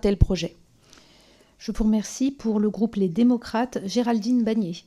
tel projet. Je vous remercie. Pour le groupe Les Démocrates, Géraldine Bagné.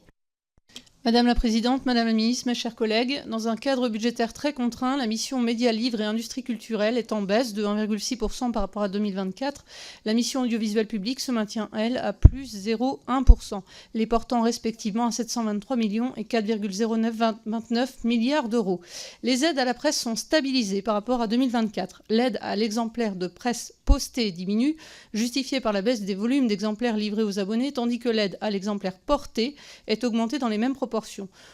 Madame la Présidente, Madame la Ministre, mes chers collègues, dans un cadre budgétaire très contraint, la mission Médias, Livres et Industrie culturelle est en baisse de 1,6% par rapport à 2024. La mission Audiovisuel public se maintient, elle, à plus 0,1%, les portant respectivement à 723 millions et 4,0929 milliards d'euros. Les aides à la presse sont stabilisées par rapport à 2024. L'aide à l'exemplaire de presse posté diminue, justifiée par la baisse des volumes d'exemplaires livrés aux abonnés, tandis que l'aide à l'exemplaire porté est augmentée dans les mêmes proportions.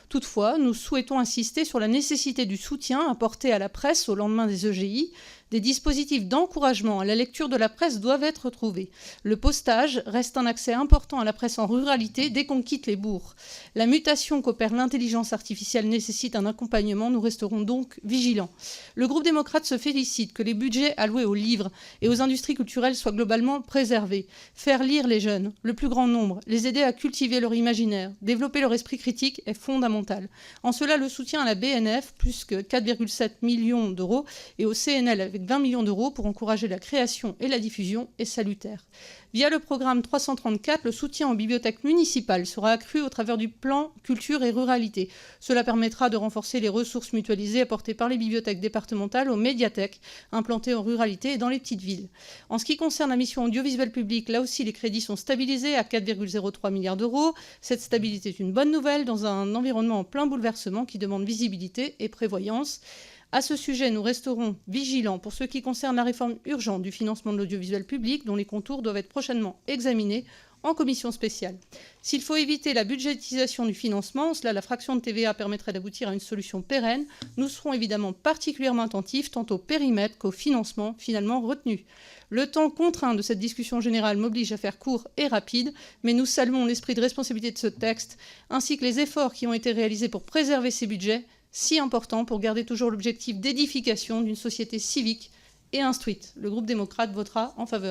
Toutefois, nous souhaitons insister sur la nécessité du soutien apporté à la presse au lendemain des EGI. Des dispositifs d'encouragement à la lecture de la presse doivent être trouvés. Le postage reste un accès important à la presse en ruralité dès qu'on quitte les bourgs. La mutation qu'opère l'intelligence artificielle nécessite un accompagnement. Nous resterons donc vigilants. Le groupe démocrate se félicite que les budgets alloués aux livres et aux industries culturelles soient globalement préservés. Faire lire les jeunes, le plus grand nombre, les aider à cultiver leur imaginaire, développer leur esprit critique est fondamental. En cela, le soutien à la BNF, plus que 4,7 millions d'euros, et au CNL avec 20 millions d'euros pour encourager la création et la diffusion est salutaire. Via le programme 334, le soutien aux bibliothèques municipales sera accru au travers du plan culture et ruralité. Cela permettra de renforcer les ressources mutualisées apportées par les bibliothèques départementales aux médiathèques implantées en ruralité et dans les petites villes. En ce qui concerne la mission audiovisuelle publique, là aussi les crédits sont stabilisés à 4,03 milliards d'euros. Cette stabilité est une bonne nouvelle dans un environnement en plein bouleversement qui demande visibilité et prévoyance. À ce sujet, nous resterons vigilants pour ce qui concerne la réforme urgente du financement de l'audiovisuel public, dont les contours doivent être prochainement examinés en commission spéciale. S'il faut éviter la budgétisation du financement, cela la fraction de TVA permettrait d'aboutir à une solution pérenne, nous serons évidemment particulièrement attentifs tant au périmètre qu'au financement finalement retenu. Le temps contraint de cette discussion générale m'oblige à faire court et rapide, mais nous saluons l'esprit de responsabilité de ce texte, ainsi que les efforts qui ont été réalisés pour préserver ces budgets, si important pour garder toujours l'objectif d'édification d'une société civique et instruite. Le groupe démocrate votera en faveur.